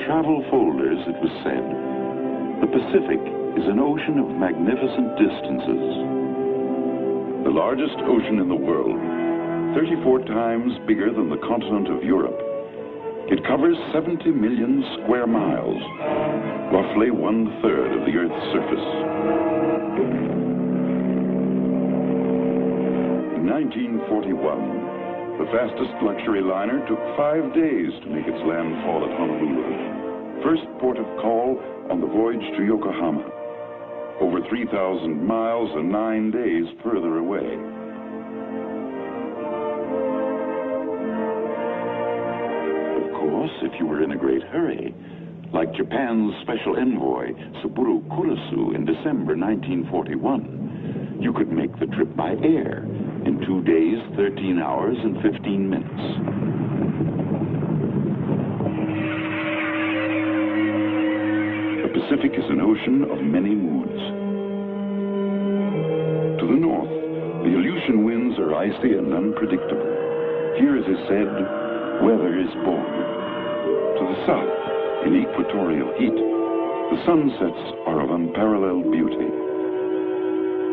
travel folders, it was said, the Pacific is an ocean of magnificent distances. The largest ocean in the world, 34 times bigger than the continent of Europe. It covers 70 million square miles, roughly 1/3 of the Earth's surface. In 1941, the fastest luxury liner took 5 days to make its landfall at Honolulu, first port of call on the voyage to Yokohama, over 3,000 miles and 9 days further away. Of course, if you were in a great hurry, like Japan's special envoy, Saburo Kurosu, in December 1941, you could make the trip by air in 2 days, 13 hours, and 15 minutes. The Pacific is an ocean of many moods. To the north, the Aleutian winds are icy and unpredictable. Here, as is said, weather is born. To the south, in equatorial heat, the sunsets are of unparalleled beauty.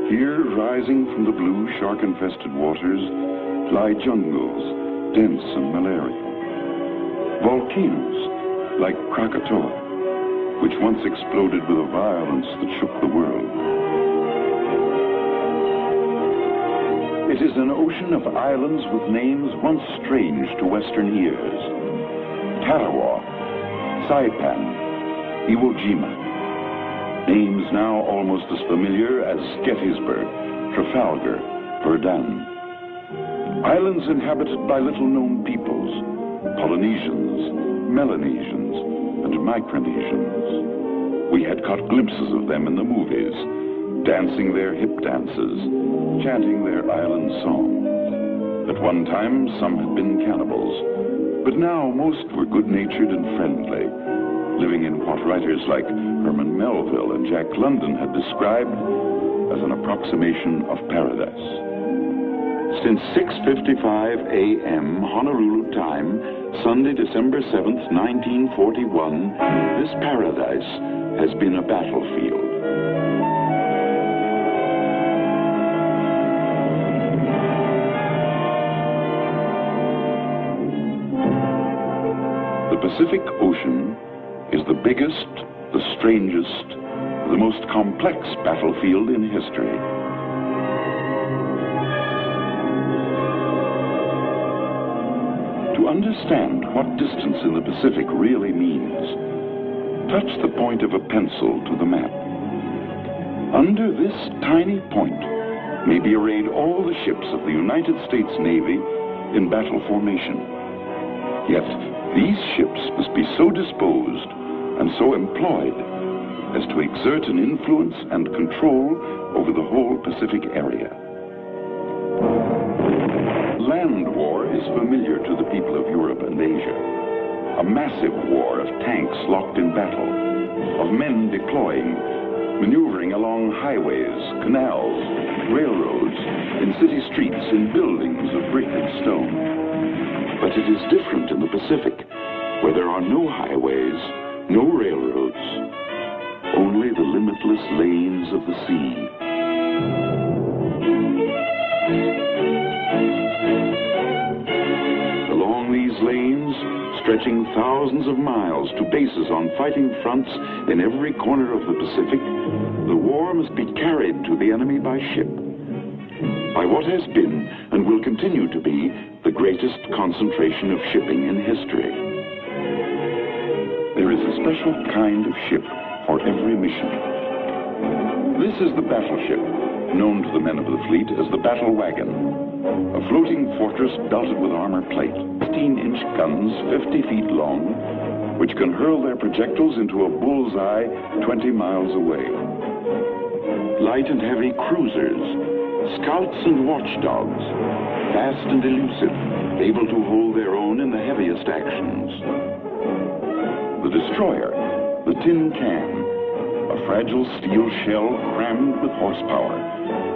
Here, rising from the blue shark-infested waters, lie jungles, dense and malarial. Volcanoes, like Krakatoa, which once exploded with a violence that shook the world. It is an ocean of islands with names once strange to Western ears. Tarawa, Saipan, Iwo Jima. Names now almost as familiar as Gettysburg, Trafalgar, Verdun. Islands inhabited by little-known peoples, Polynesians, Melanesians, and Micronesians. We had caught glimpses of them in the movies, dancing their hip dances, chanting their island songs. At one time, some had been cannibals, but now most were good-natured and friendly, living in what writers like Herman Melville and Jack London had described as an approximation of paradise. Since 6:55 a.m. Honolulu time, Sunday, December 7th, 1941, this paradise has been a battlefield. The Pacific Ocean is the biggest, the strangest, the most complex battlefield in history. To understand what distance in the Pacific really means, touch the point of a pencil to the map. Under this tiny point may be arrayed all the ships of the United States Navy in battle formation. Yet, these ships must be so disposed and so employed as to exert an influence and control over the whole Pacific area. Land war is familiar to the people of Europe and Asia. A massive war of tanks locked in battle, of men deploying, maneuvering along highways, canals, railroads, in city streets, in buildings of brick and stone. But it is different in the Pacific, where there are no highways, no railroads, only the limitless lanes of the sea. Along these lanes, stretching thousands of miles to bases on fighting fronts in every corner of the Pacific, the war must be carried to the enemy by ship, by what has been and will continue to be the greatest concentration of shipping in history. There is a special kind of ship for every mission. This is the battleship, known to the men of the fleet as the battle wagon, a floating fortress belted with armor plate, 16-inch guns 50 feet long, which can hurl their projectiles into a bullseye 20 miles away. Light and heavy cruisers, scouts and watchdogs, fast and elusive, able to hold their own in the heaviest actions. The destroyer, the Tin Can, a fragile steel shell crammed with horsepower,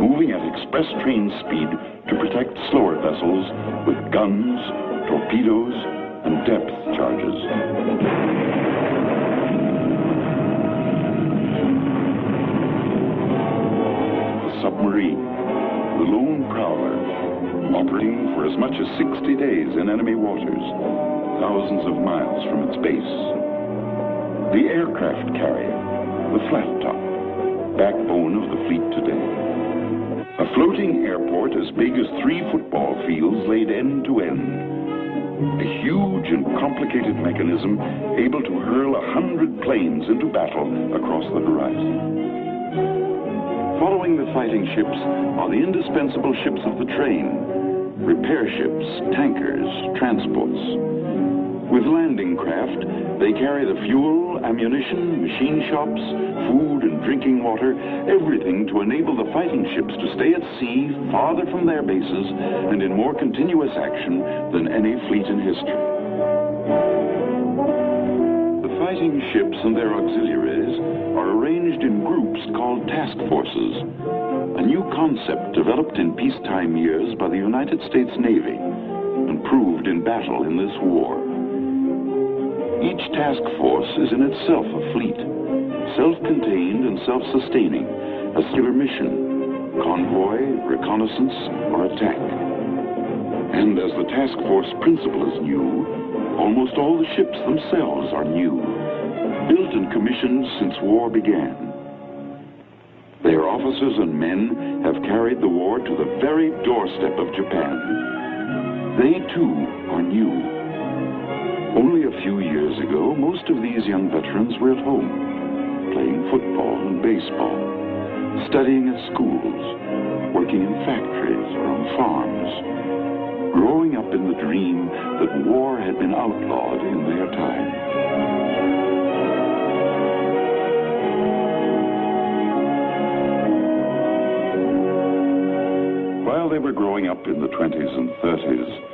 moving at express train speed to protect slower vessels with guns, torpedoes, and depth charges. The submarine, the lone prowler, operating for as much as 60 days in enemy waters, thousands of miles from its base. The aircraft carrier, the flat top, backbone of the fleet today. A floating airport as big as 3 football fields laid end to end. A huge and complicated mechanism able to hurl 100 planes into battle across the horizon. Following the fighting ships are the indispensable ships of the train, repair ships, tankers, transports. With landing craft, they carry the fuel, ammunition, machine shops, food and drinking water, everything to enable the fighting ships to stay at sea, farther from their bases, and in more continuous action than any fleet in history. The fighting ships and their auxiliaries are arranged in groups called task forces, a new concept developed in peacetime years by the United States Navy and proved in battle in this war. Each task force is in itself a fleet, self-contained and self-sustaining, a singular mission, convoy, reconnaissance, or attack. And as the task force principle is new, almost all the ships themselves are new, built and commissioned since war began. Their officers and men have carried the war to the very doorstep of Japan. They too are new. Only a few years ago, most of these young veterans were at home, playing football and baseball, studying at schools, working in factories or on farms, growing up in the dream that war had been outlawed in their time. While they were growing up in the 20s and 30s,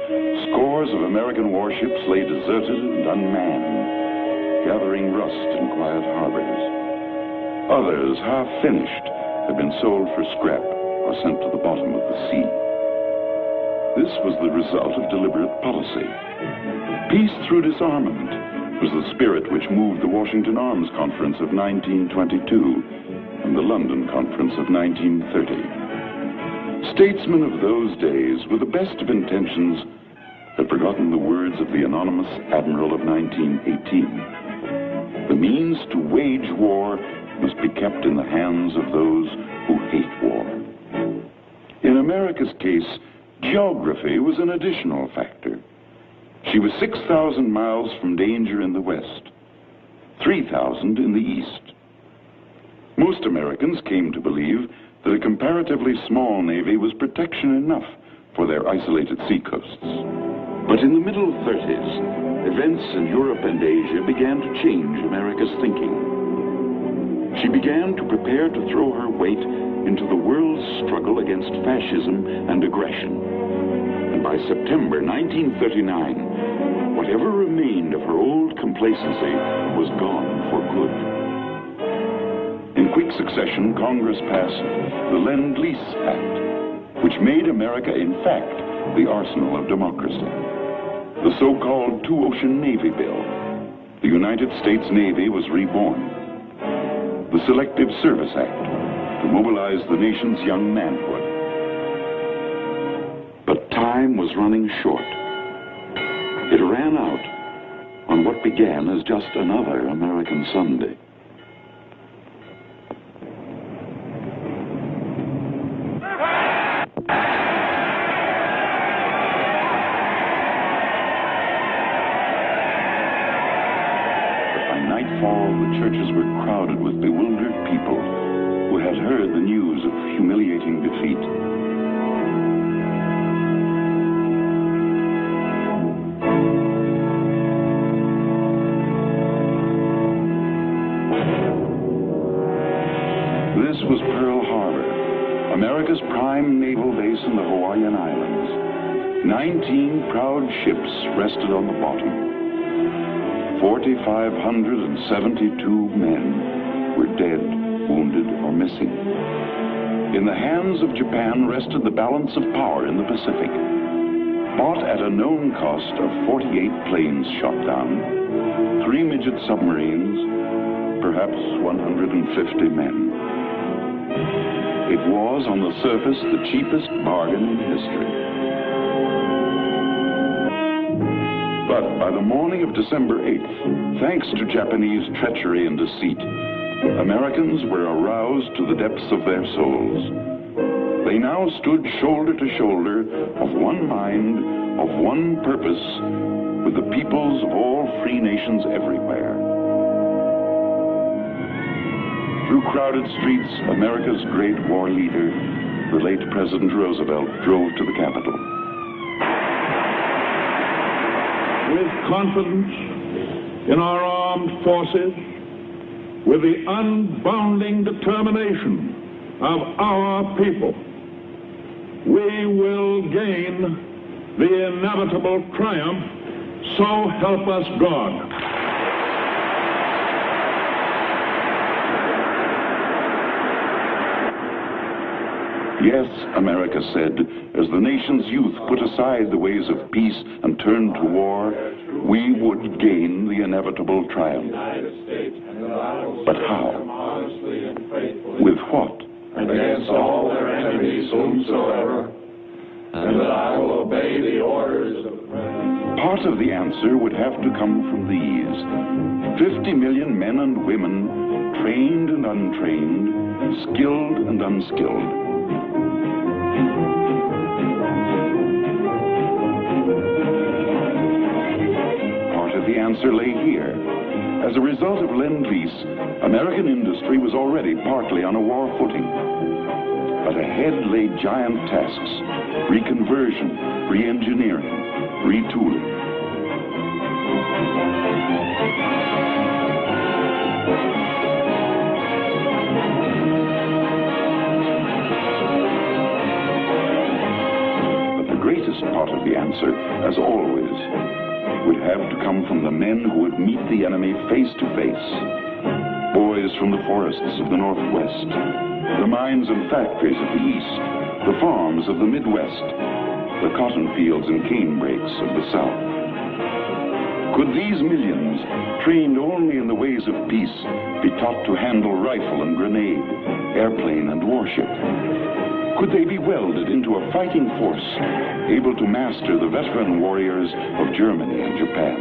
scores of American warships lay deserted and unmanned, gathering rust in quiet harbors. Others, half finished, had been sold for scrap or sent to the bottom of the sea. This was the result of deliberate policy. Peace through disarmament was the spirit which moved the Washington Arms Conference of 1922 and the London Conference of 1930. Statesmen of those days, with the best of intentions, had forgotten the words of the anonymous admiral of 1918. The means to wage war must be kept in the hands of those who hate war. In America's case, geography was an additional factor. She was 6,000 miles from danger in the west, 3,000 in the east. Most Americans came to believe that a comparatively small navy was protection enough for their isolated seacoasts. But in the middle 30s, events in Europe and Asia began to change America's thinking. She began to prepare to throw her weight into the world's struggle against fascism and aggression. And by September 1939, whatever remained of her old complacency was gone for good. In quick succession, Congress passed the Lend-Lease Act, which made America, in fact, the arsenal of democracy. The so-called Two-Ocean Navy Bill. The United States Navy was reborn. The Selective Service Act, to mobilize the nation's young manhood. But time was running short. It ran out on what began as just another American Sunday. Nightfall, the churches were crowded with bewildered people who had heard the news of humiliating defeat. This was Pearl Harbor, America's prime naval base in the Hawaiian Islands. 19 proud ships rested on the bottom. 4,572 men were dead, wounded, or missing. In the hands of Japan rested the balance of power in the Pacific. bought at a known cost of 48 planes shot down, 3 midget submarines, perhaps 150 men. It was, on the surface, the cheapest bargain in history. But by the morning of December 8th, thanks to Japanese treachery and deceit, Americans were aroused to the depths of their souls. They now stood shoulder to shoulder, of one mind, of one purpose, with the peoples of all free nations everywhere. Through crowded streets, America's great war leader, the late President Roosevelt, drove to the Capitol. With confidence in our armed forces, with the unbounding determination of our people, we will gain the inevitable triumph, so help us God. Yes, America said, as the nation's youth put aside the ways of peace and turned to war, we would gain the inevitable triumph. But how? With what? Against all their enemies whomsoever, and that I will obey the orders of the President. Part of the answer would have to come from these. 50 million men and women, trained and untrained, skilled and unskilled. Part of the answer lay here. As a result of Lend-Lease, American industry was already partly on a war footing. But ahead lay giant tasks: reconversion, re-engineering, retooling. But the greatest part of the answer, as always, would have to come from the men who would meet the enemy face to face. Boys from the forests of the Northwest, the mines and factories of the East, the farms of the Midwest, the cotton fields and cane breaks of the South. Could these millions, trained only in the ways of peace, be taught to handle rifle and grenade, airplane and warship? Could they be welded into a fighting force, able to master the veteran warriors of Germany and Japan?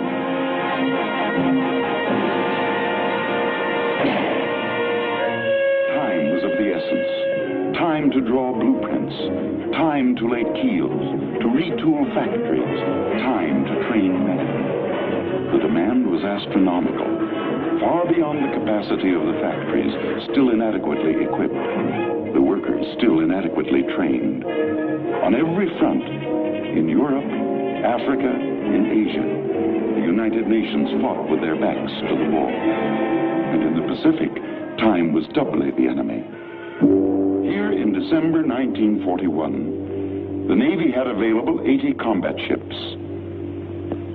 Time was of the essence. Time to draw blueprints. Time to lay keels, to retool factories. Time to train men. The demand was astronomical, far beyond the capacity of the factories, still inadequately equipped. The workers still inadequately trained. On every front, in Europe, Africa, in Asia, the United Nations fought with their backs to the wall. And in the Pacific, time was doubly the enemy. Here in December 1941, the Navy had available 80 combat ships.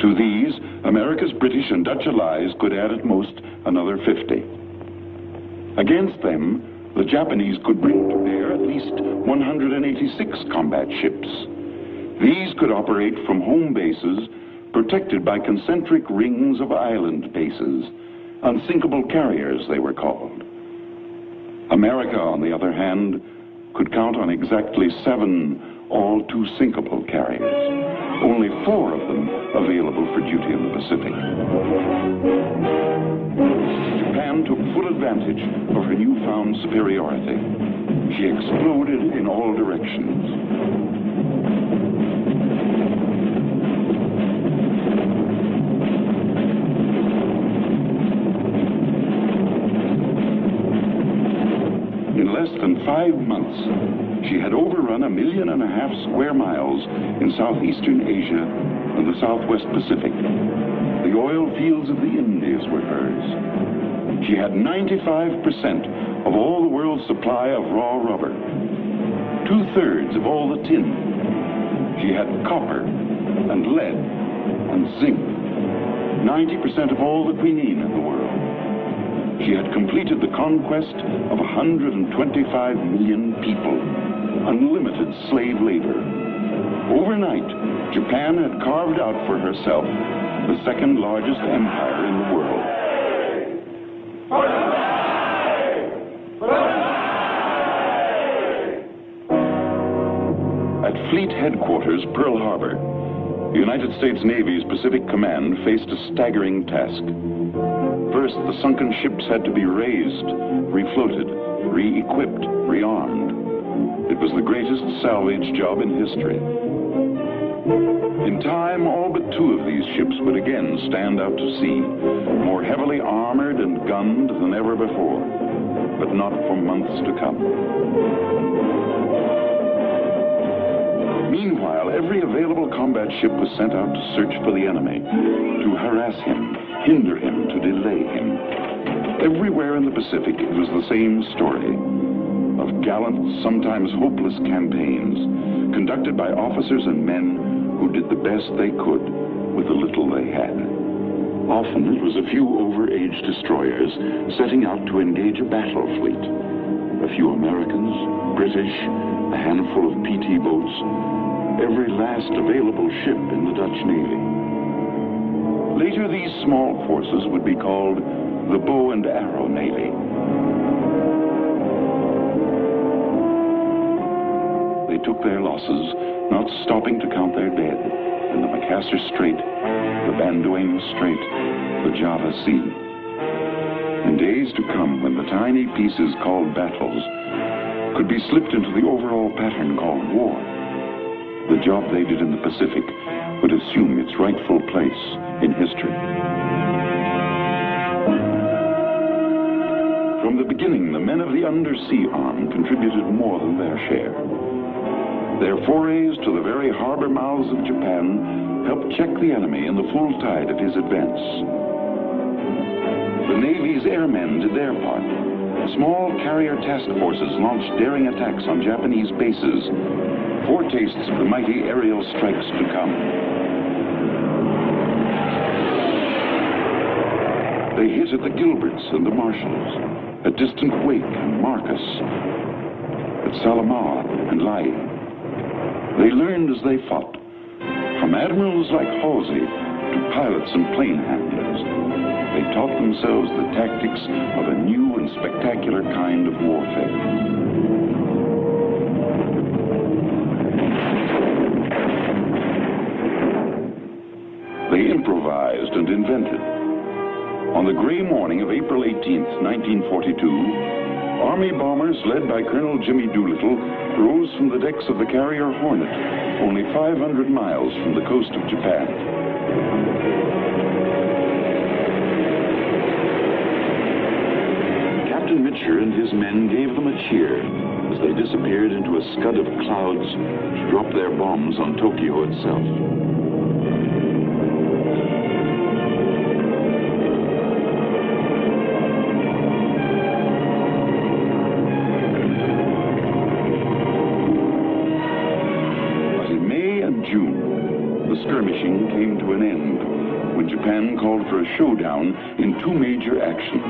To these, America's British and Dutch allies could add at most another 50. Against them, the Japanese could bring to bear at least 186 combat ships. These could operate from home bases, protected by concentric rings of island bases. Unsinkable carriers, they were called. America, on the other hand, could count on exactly 7 all-too-sinkable carriers. Only 4 of them available for duty in the Pacific. Japan took full advantage of her newfound superiority. She exploded in all directions. In less than 5 months, she had overrun 1.5 million square miles in southeastern Asia and the southwest Pacific. The oil fields of the Indies were hers. She had 95% of all the world's supply of raw rubber, 2/3 of all the tin. She had copper and lead and zinc, 90% of all the quinine in the world. She had completed the conquest of 125 million people, unlimited slave labor. Overnight, Japan had carved out for herself the second largest empire in the world. At Fleet Headquarters, Pearl Harbor, the United States Navy's Pacific Command faced a staggering task. First, the sunken ships had to be raised, refloated, re-equipped, rearmed. It was the greatest salvage job in history. In time, all but two of these ships would again stand out to sea, more heavily armored and gunned than ever before, but not for months to come. Meanwhile, every available combat ship was sent out to search for the enemy, to harass him, hinder him, to delay him. Everywhere in the Pacific, it was the same story of gallant, sometimes hopeless campaigns conducted by officers and men who did the best they could with the little they had. Often it was a few overage destroyers setting out to engage a battle fleet. A few Americans, British, a handful of PT boats, every last available ship in the Dutch Navy. Later, these small forces would be called the Bow and Arrow Navy. They took their losses, not stopping to count their dead in the Macassar Strait, the Banduang Strait, the Java Sea. In days to come, when the tiny pieces called battles could be slipped into the overall pattern called war, the job they did in the Pacific would assume its rightful place in history. From the beginning, the men of the undersea arm contributed more than their share. Their forays to the very harbor mouths of Japan helped check the enemy in the full tide of his advance. The Navy's airmen did their part. Small carrier task forces launched daring attacks on Japanese bases, foretastes of the mighty aerial strikes to come. They hit at the Gilberts and the Marshalls, at distant Wake and Marcus, at Salamaua and Lae. They learned as they fought, from admirals like Halsey to pilots and plane handlers. They taught themselves the tactics of a new and spectacular kind of warfare. They improvised and invented. On the gray morning of April 18th, 1942, Army bombers led by Colonel Jimmy Doolittle rose from the decks of the carrier Hornet, only 500 miles from the coast of Japan. Captain Mitcher and his men gave them a cheer as they disappeared into a scud of clouds to drop their bombs on Tokyo itself. Skirmishing came to an end when Japan called for a showdown in two major actions: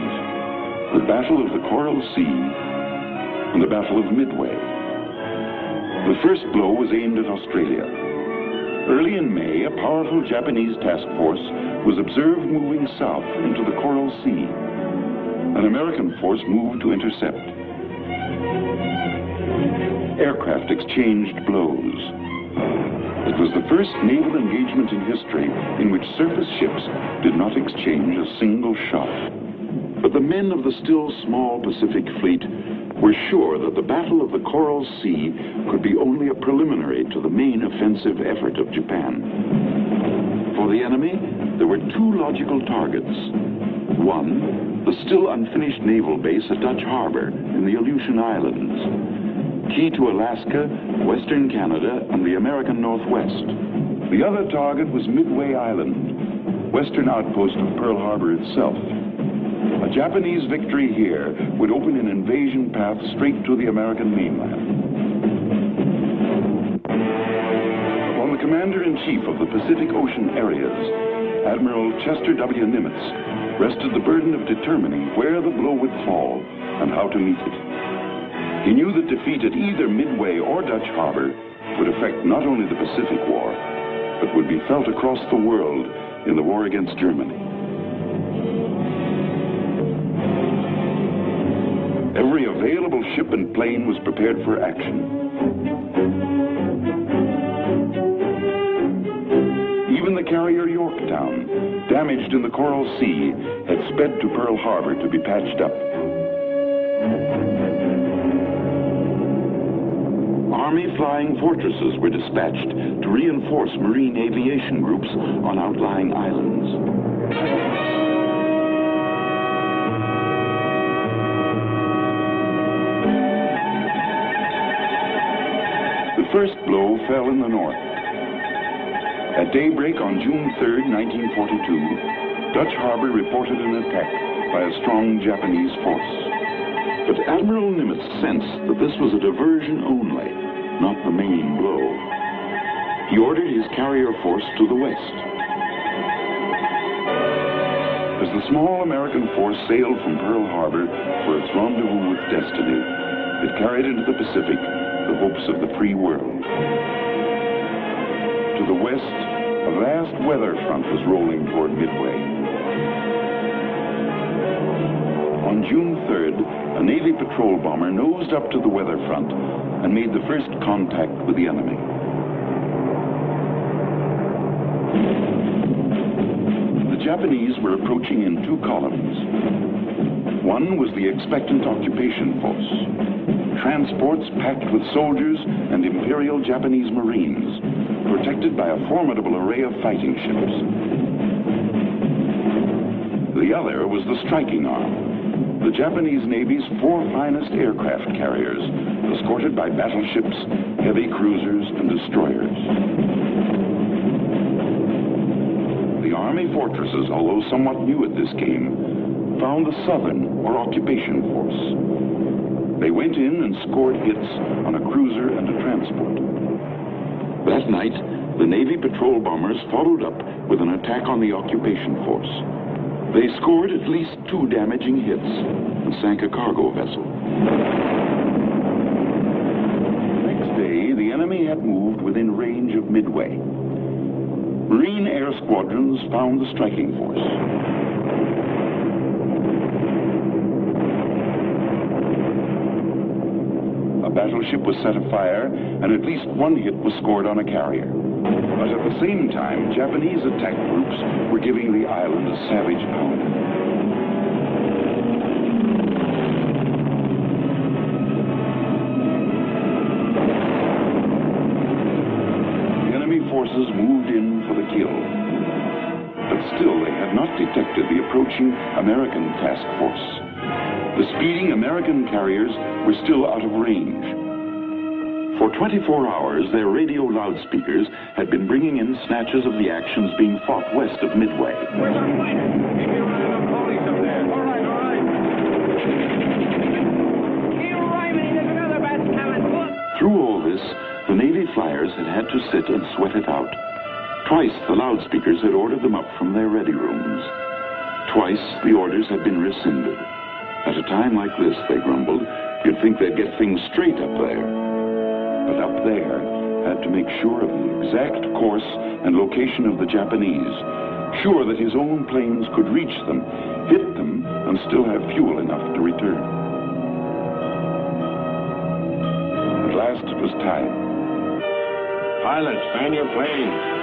the Battle of the Coral Sea and the Battle of Midway. The first blow was aimed at Australia. Early in May, a powerful Japanese task force was observed moving south into the Coral Sea. An American force moved to intercept. Aircraft exchanged blows. It was the first naval engagement in history in which surface ships did not exchange a single shot. But the men of the still small Pacific Fleet were sure that the Battle of the Coral Sea could be only a preliminary to the main offensive effort of Japan. For the enemy, there were two logical targets. One, the still unfinished naval base at Dutch Harbor in the Aleutian Islands, key to Alaska, Western Canada, and the American Northwest. The other target was Midway Island, western outpost of Pearl Harbor itself. A Japanese victory here would open an invasion path straight to the American mainland. Upon the Commander-in-Chief of the Pacific Ocean areas, Admiral Chester W. Nimitz, rested the burden of determining where the blow would fall and how to meet it. He knew that defeat at either Midway or Dutch Harbor would affect not only the Pacific War, but would be felt across the world in the war against Germany. Every available ship and plane was prepared for action. Even the carrier Yorktown, damaged in the Coral Sea, had sped to Pearl Harbor to be patched up. Army flying fortresses were dispatched to reinforce marine aviation groups on outlying islands. The first blow fell in the north. At daybreak on June 3, 1942, Dutch Harbor reported an attack by a strong Japanese force. But Admiral Nimitz sensed that this was a diversion only, not the main blow. He ordered his carrier force to the west. As the small American force sailed from Pearl Harbor for its rendezvous with destiny, it carried into the Pacific the hopes of the free world. To the west, a vast weather front was rolling toward Midway. On June 3rd, a Navy patrol bomber nosed up to the weather front and made the first contact with the enemy. The Japanese were approaching in two columns. One was the expectant occupation force, transports packed with soldiers and Imperial Japanese Marines, protected by a formidable array of fighting ships. The other was the striking arm, the Japanese Navy's four finest aircraft carriers, escorted by battleships, heavy cruisers, and destroyers. The Army fortresses, although somewhat new at this game, found the Southern, or occupation force. They went in and scored hits on a cruiser and a transport. That night, the Navy patrol bombers followed up with an attack on the occupation force. They scored at least 2 damaging hits and sank a cargo vessel. Next day, the enemy had moved within range of Midway. Marine air squadrons found the striking force. A battleship was set afire, and at least 1 hit was scored on a carrier. But at the same time, Japanese attack groups were giving the island a savage pounding. The enemy forces moved in for the kill. But still, they had not detected the approaching American task force. The speeding American carriers were still out of range. For 24 hours, their radio loudspeakers had been bringing in snatches of the actions being fought west of Midway. Through all this, the Navy flyers had to sit and sweat it out. Twice, the loudspeakers had ordered them up from their ready rooms. Twice, the orders had been rescinded. At a time like this, they grumbled, you'd think they'd get things straight up there. But up there had to make sure of the exact course and location of the Japanese, sure that his own planes could reach them, hit them, and still have fuel enough to return. At last it was time. Pilots, fan your planes.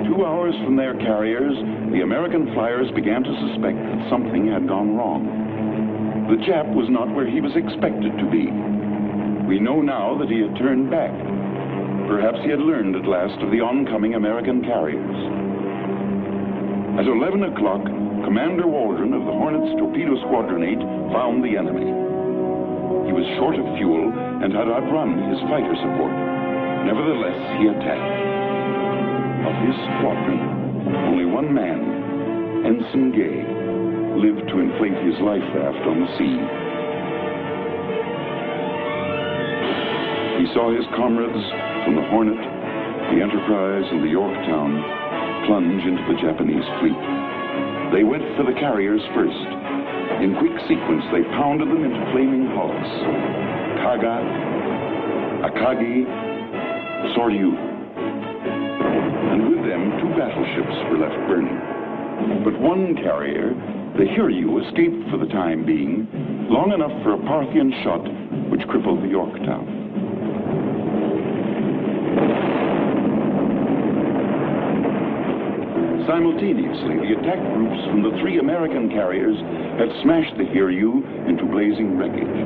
2 hours from their carriers, the American flyers began to suspect that something had gone wrong. The Jap was not where he was expected to be. We know now that he had turned back. Perhaps he had learned at last of the oncoming American carriers. At 11 o'clock, Commander Waldron of the Hornets Torpedo Squadron 8 found the enemy. He was short of fuel and had outrun his fighter support. Nevertheless, he attacked. Of his squadron, only one man, Ensign Gay, lived to inflate his life raft on the sea. He saw his comrades from the Hornet, the Enterprise, and the Yorktown plunge into the Japanese fleet. They went for the carriers first. In quick sequence, they pounded them into flaming hulks. Kaga, Akagi, Soryu. And with them, 2 battleships were left burning. But one carrier, the Hiryu, escaped for the time being, long enough for a Parthian shot which crippled the Yorktown. Simultaneously, the attack groups from the 3 American carriers had smashed the Hiryu into blazing wreckage.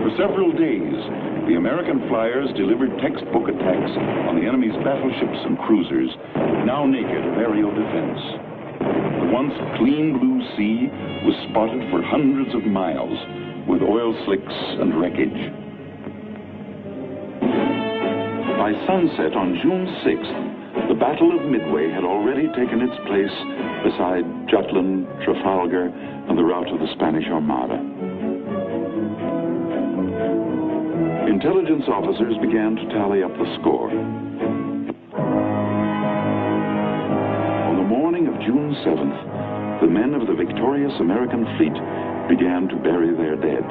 For several days, the American flyers delivered textbook attacks on the enemy's battleships and cruisers, now naked of aerial defense. The once clean blue sea was spotted for hundreds of miles with oil slicks and wreckage. By sunset on June 6th, the Battle of Midway had already taken its place beside Jutland, Trafalgar, and the rout of the Spanish Armada. Intelligence officers began to tally up the score. On the morning of June 7th, the men of the victorious American fleet began to bury their dead.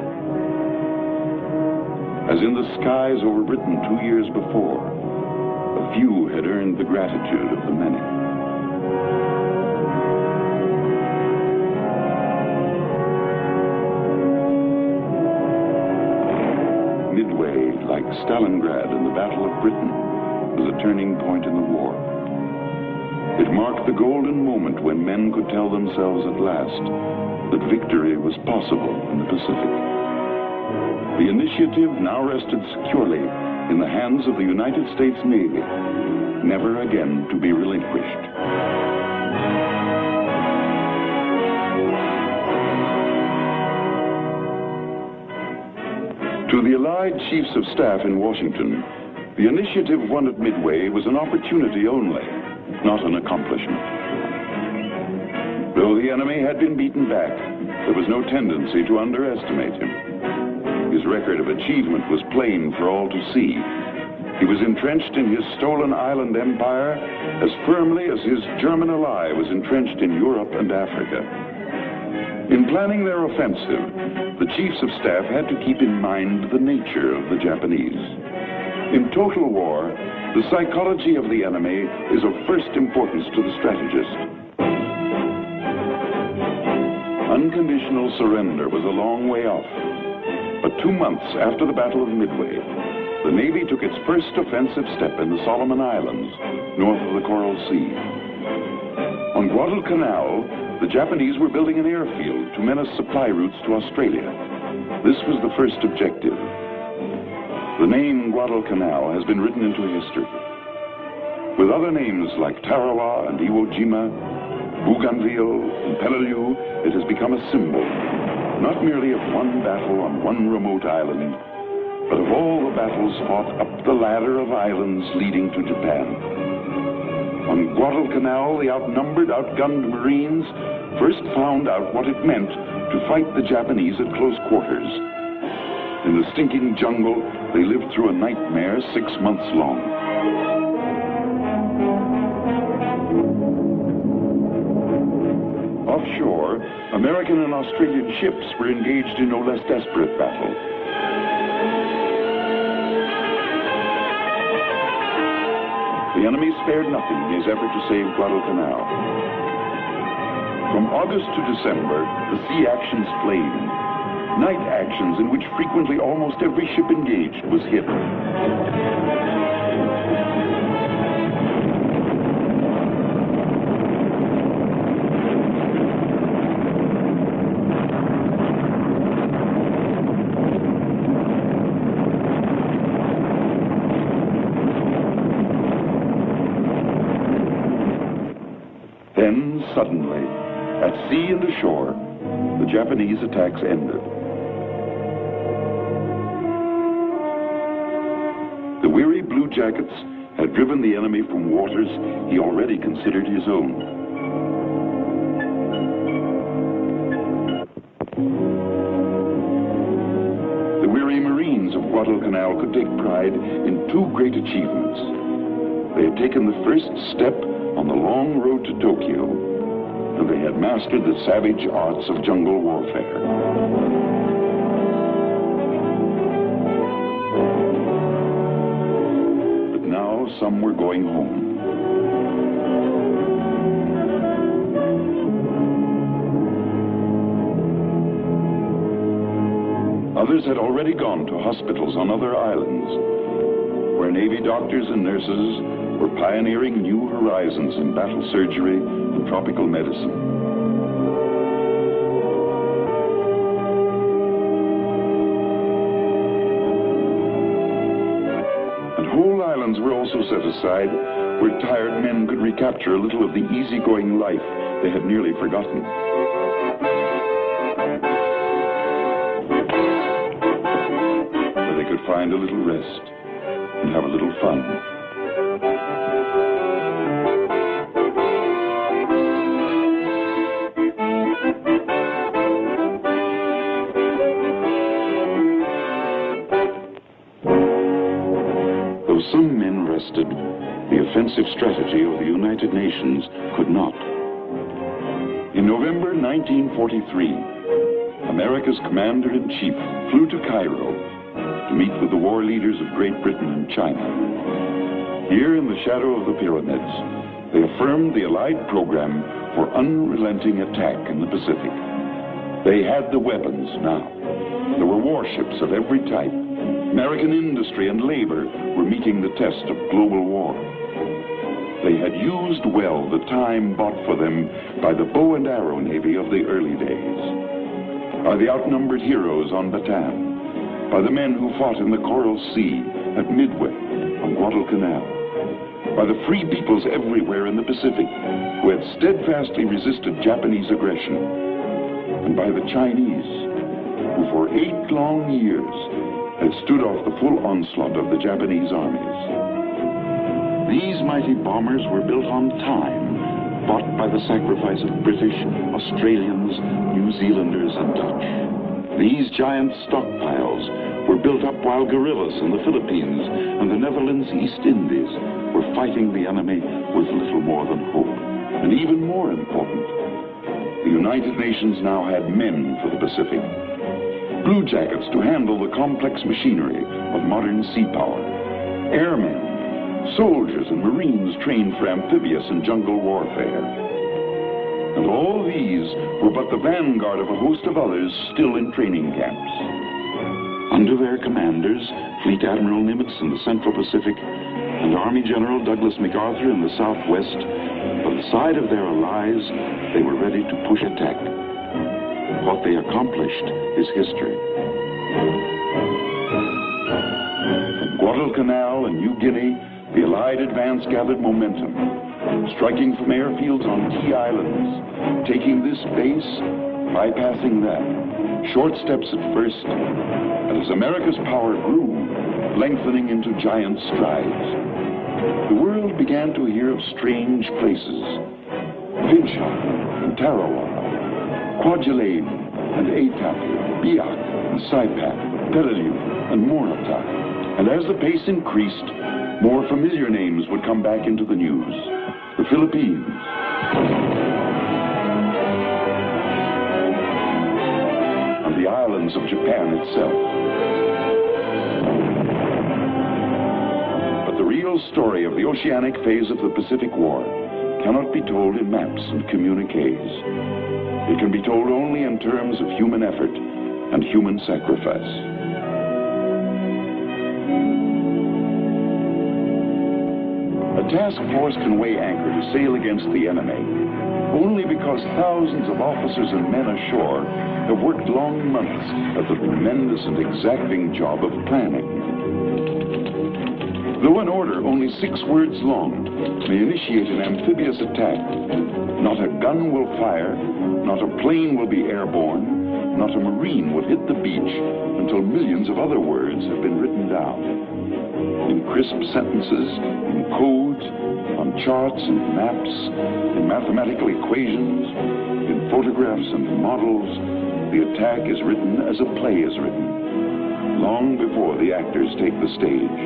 As in the skies over Britain 2 years before, a few had earned the gratitude of the many. Midway, like Stalingrad in the Battle of Britain, was a turning point in the war. It marked the golden moment when men could tell themselves at last that victory was possible in the Pacific. The initiative now rested securely in the hands of the United States Navy, never again to be relinquished. To the Allied Chiefs of Staff in Washington, the initiative won at Midway was an opportunity only, not an accomplishment. Though the enemy had been beaten back, there was no tendency to underestimate him. His record of achievement was plain for all to see. He was entrenched in his stolen island empire as firmly as his German ally was entrenched in Europe and Africa. In planning their offensive, the Chiefs of Staff had to keep in mind the nature of the Japanese. In total war, the psychology of the enemy is of first importance to the strategist. Unconditional surrender was a long way off. But 2 months after the Battle of Midway, the Navy took its first offensive step in the Solomon Islands, north of the Coral Sea. On Guadalcanal, the Japanese were building an airfield to menace supply routes to Australia. This was the first objective. The name Guadalcanal has been written into history. With other names like Tarawa and Iwo Jima, Bougainville and Peleliu, it has become a symbol, not merely of one battle on one remote island, but of all the battles fought up the ladder of islands leading to Japan. On Guadalcanal, the outnumbered, outgunned Marines first found out what it meant to fight the Japanese at close quarters. In the stinking jungle, they lived through a nightmare 6 months long. Offshore, American and Australian ships were engaged in no less desperate battle. The enemy spared nothing in his effort to save Guadalcanal. From August to December, the sea actions flamed. Night actions in which frequently almost every ship engaged was hit. Then, suddenly, at sea and ashore, the Japanese attacks ended. The weary Blue Jackets had driven the enemy from waters he already considered his own. The weary Marines of Guadalcanal could take pride in two great achievements. They had taken the first step on the long road to Tokyo, and they had mastered the savage arts of jungle warfare. Some were going home. Others had already gone to hospitals on other islands, where Navy doctors and nurses were pioneering new horizons in battle surgery and tropical medicine. Were also set aside where tired men could recapture a little of the easygoing life they had nearly forgotten. Where they could find a little rest and have a little fun. Some men rested, the offensive strategy of the United Nations could not. In November 1943, America's commander-in-chief flew to Cairo to meet with the war leaders of Great Britain and China. Here in the shadow of the pyramids, they affirmed the Allied program for unrelenting attack in the Pacific. They had the weapons now. There were warships of every type. American industry and labor were meeting the test of global war. They had used well the time bought for them by the bow and arrow navy of the early days, by the outnumbered heroes on Bataan, by the men who fought in the Coral Sea, at Midway, on Guadalcanal, by the free peoples everywhere in the Pacific who had steadfastly resisted Japanese aggression, and by the Chinese who for 8 long years had stood off the full onslaught of the Japanese armies. These mighty bombers were built on time, bought by the sacrifice of British, Australians, New Zealanders, and Dutch. These giant stockpiles were built up while guerrillas in the Philippines and the Netherlands East Indies were fighting the enemy with little more than hope. And even more important, the United Nations now had men for the Pacific. Blue jackets to handle the complex machinery of modern sea power. Airmen, soldiers and Marines trained for amphibious and jungle warfare. And all these were but the vanguard of a host of others still in training camps. Under their commanders, Fleet Admiral Nimitz in the Central Pacific and Army General Douglas MacArthur in the Southwest, by the side of their allies, they were ready to push attack. What they accomplished is history. From Guadalcanal and New Guinea, the Allied advance gathered momentum, striking from airfields on key islands, taking this base, bypassing that. Short steps at first, and as America's power grew, lengthening into giant strides, the world began to hear of strange places. Vidja and Tarawa, Kwajalein and Etapia, Biak and Saipan, Peleliu and Morata. And as the pace increased, more familiar names would come back into the news. The Philippines, and the islands of Japan itself. But the real story of the oceanic phase of the Pacific War cannot be told in maps and communiques. It can be told only in terms of human effort and human sacrifice. A task force can weigh anchor to sail against the enemy only because thousands of officers and men ashore have worked long months at the tremendous and exacting job of planning. Though an order only 6 words long may initiate an amphibious attack, not a gun will fire, not a plane will be airborne, not a Marine will hit the beach until millions of other words have been written down. In crisp sentences, in codes, on charts and maps, in mathematical equations, in photographs and models, the attack is written as a play is written, long before the actors take the stage.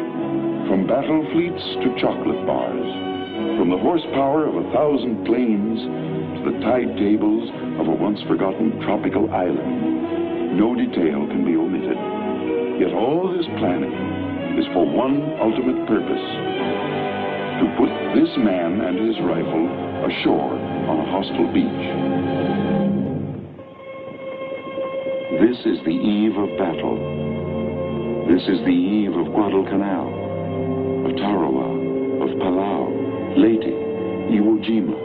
From battle fleets to chocolate bars, from the horsepower of 1,000 planes to the tide tables of a once-forgotten tropical island, no detail can be omitted. Yet all this planning is for one ultimate purpose: to put this man and his rifle ashore on a hostile beach. This is the eve of battle. This is the eve of Guadalcanal, of Tarawa, of Palau, Leyte, Iwo Jima,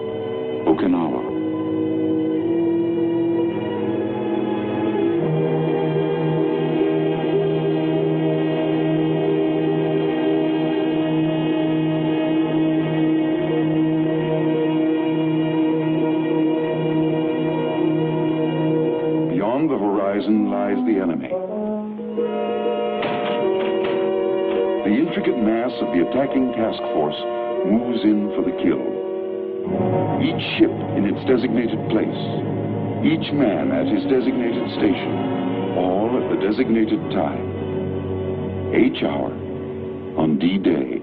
Okinawa. Beyond the horizon lies the enemy. The intricate mass of the attacking task force moves in for the kill. Each ship in its designated place, each man at his designated station, all at the designated time. H hour on D-Day.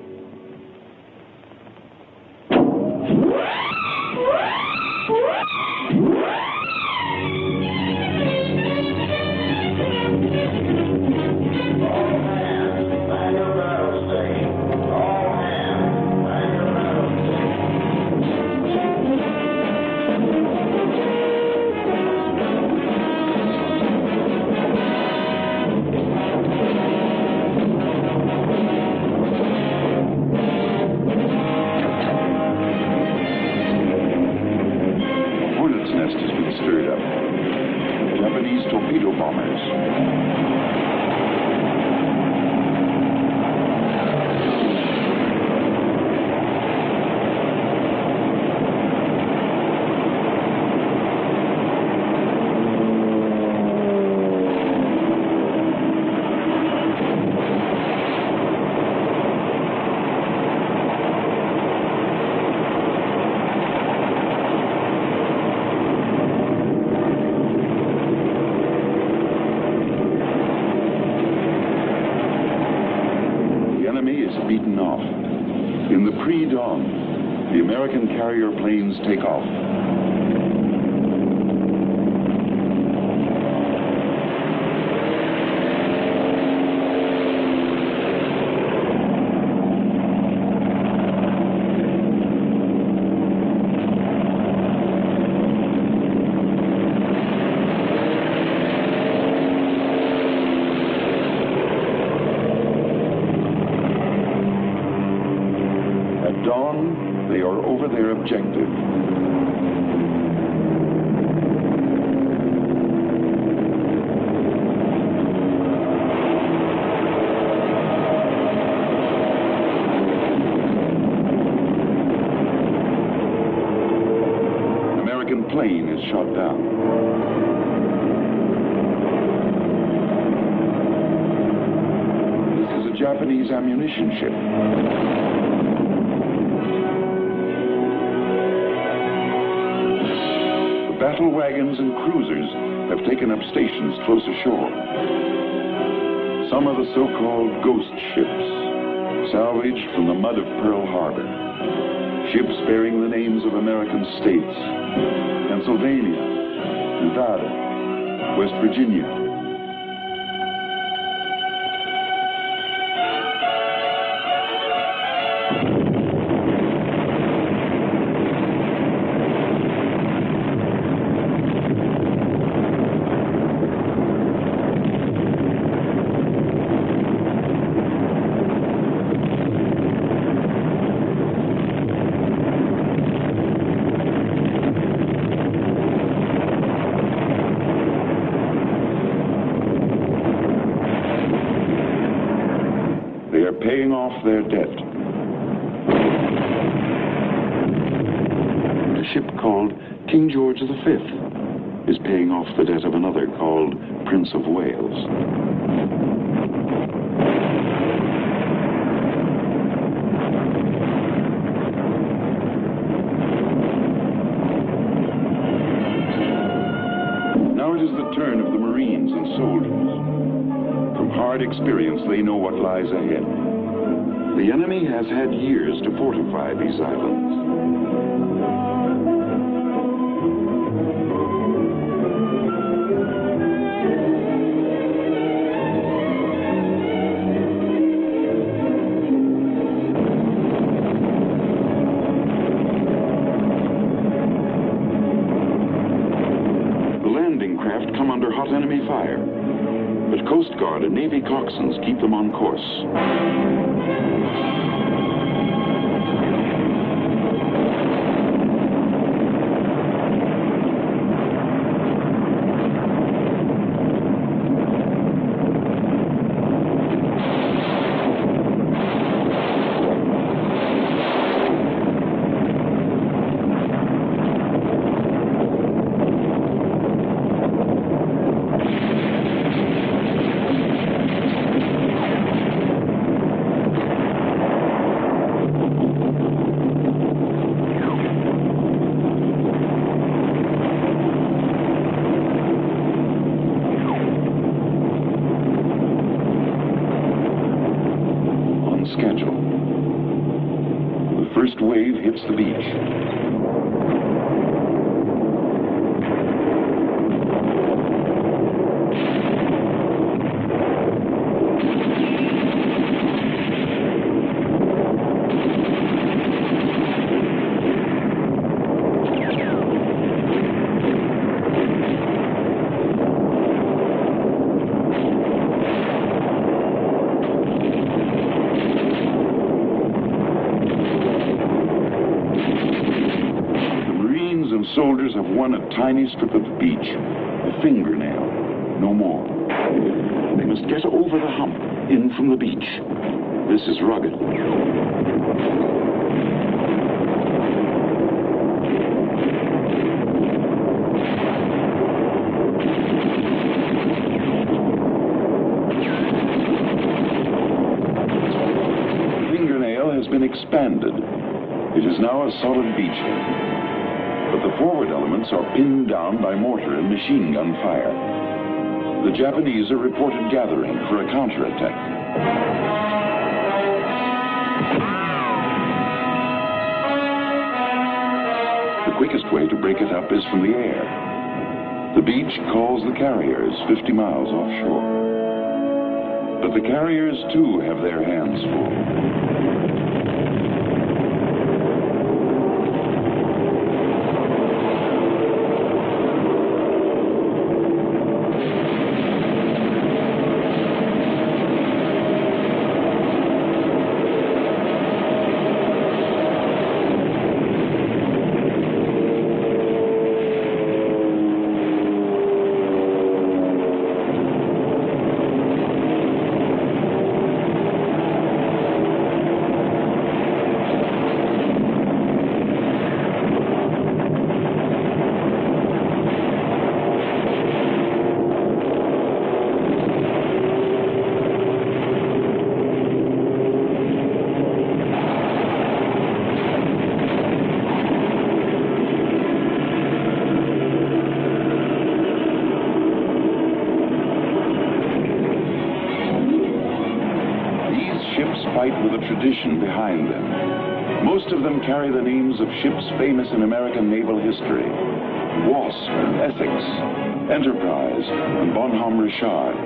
Stirred up. Japanese torpedo bombers. Beaten off. In the pre-dawn, the American carrier planes take off. At dawn, they are over their objective. An American plane is shot down. This is a Japanese ammunition ship. Battle wagons and cruisers have taken up stations close ashore. Some are the so-called ghost ships, salvaged from the mud of Pearl Harbor. Ships bearing the names of American states: Pennsylvania, Nevada, West Virginia. paying off their debt. A ship called King George V is paying off the debt of another called Prince of Wales. Now it is the turn of the Marines and soldiers. From hard experience, they know what lies ahead. The enemy has had years to fortify these islands. Come under hot enemy fire, but Coast Guard and Navy coxswains keep them on course. Schedule. The first wave hits the beach. Soldiers have won a tiny strip of the beach, a fingernail, no more. They must get over the hump, in from the beach. This is rugged. The fingernail has been expanded. It is now a solid beachhead. But the forward elements are pinned down by mortar and machine gun fire. The Japanese are reported gathering for a counterattack. The quickest way to break it up is from the air. The beach calls the carriers 50 miles offshore. But the carriers, too, have their hands full. Fight with a tradition behind them. Most of them carry the names of ships famous in American naval history: Wasp and Essex, Enterprise and Bonhomme Richard.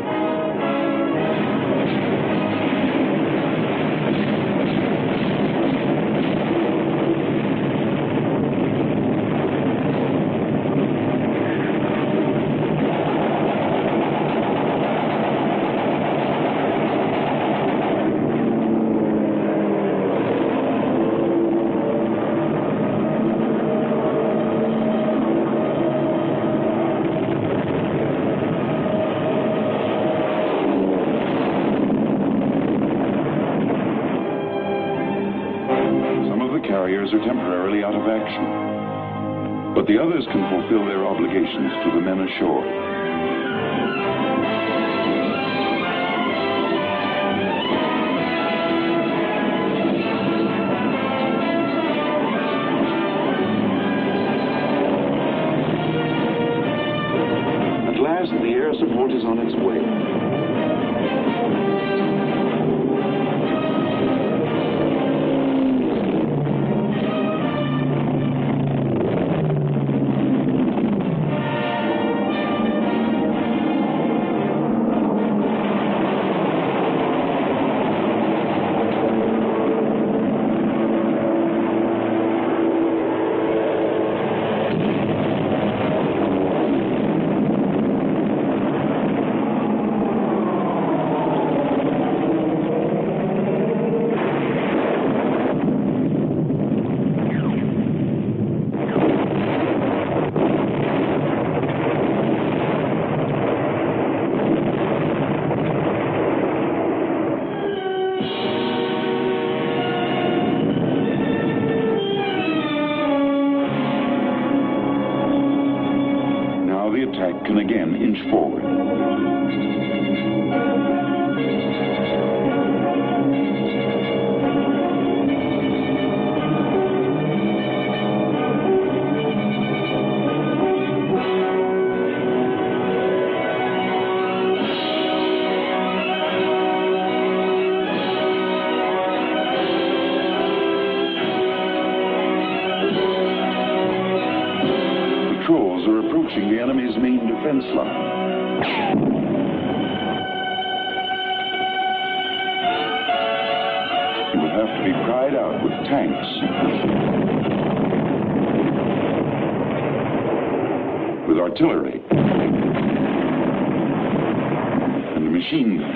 destroyers are temporarily out of action, but the others can fulfill their obligations to the men ashore. At last, the air support is on its way. Can again inch forward. Patrols are approaching the enemy's main defense line. It would have to be pried out with tanks, with artillery, and machine guns,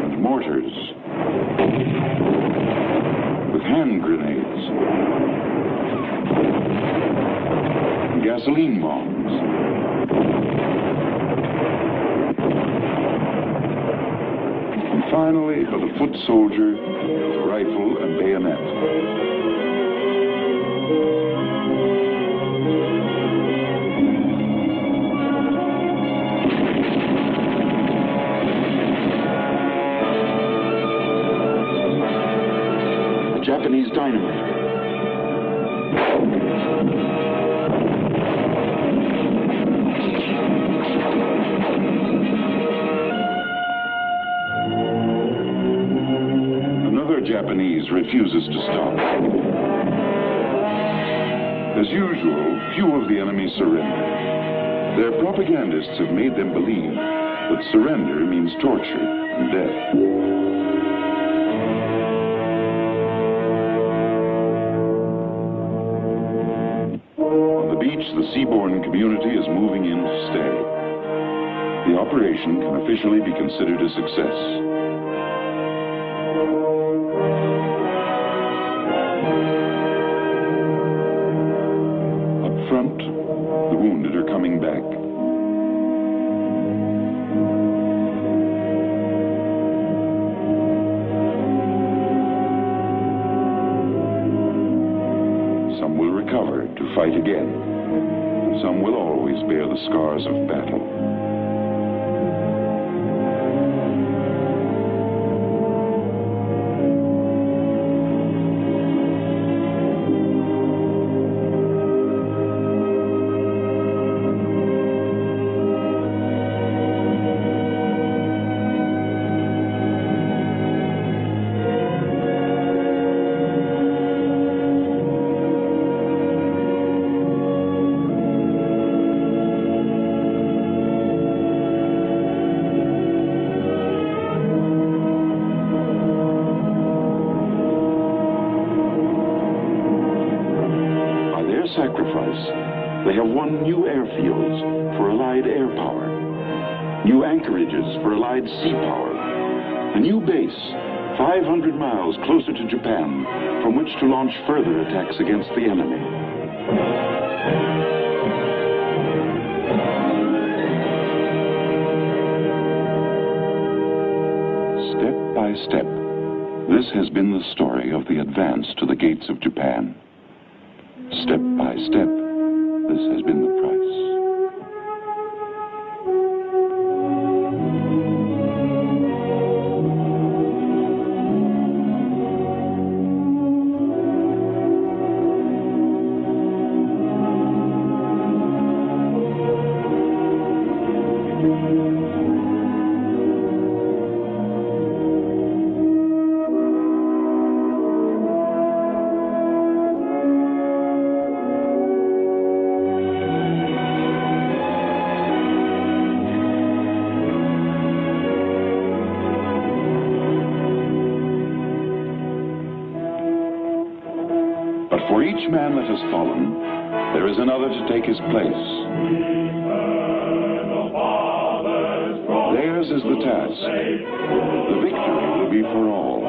and mortars, with hand grenades, and gasoline bombs. And finally, for the foot soldier, with rifle and bayonet. Japanese dynamite. Another Japanese refuses to stop. As usual, few of the enemy surrender. Their propagandists have made them believe that surrender means torture and death. The seaborne community is moving in to stay. The operation can officially be considered a success. Up front, the wounded are coming back. Some will recover to fight again. Some will always bear the scars of battle. Sacrifice, they have won new airfields for Allied air power, new anchorages for Allied sea power, a new base 500 miles closer to Japan from which to launch further attacks against the enemy. Step by step, This has been the story of the advance to the gates of Japan. Step by step, this has been the price. For each man that has fallen, there is another to take his place. Theirs is the task. The victory will be for all.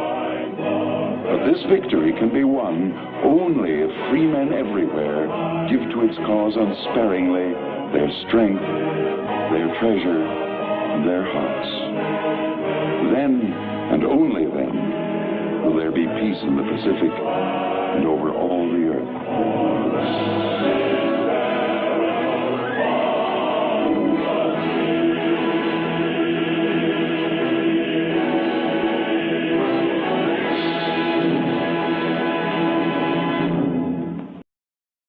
But this victory can be won only if free men everywhere give to its cause unsparingly their strength, their treasure, and their hearts. Then, and only then, will there be peace in the Pacific and over all the earth.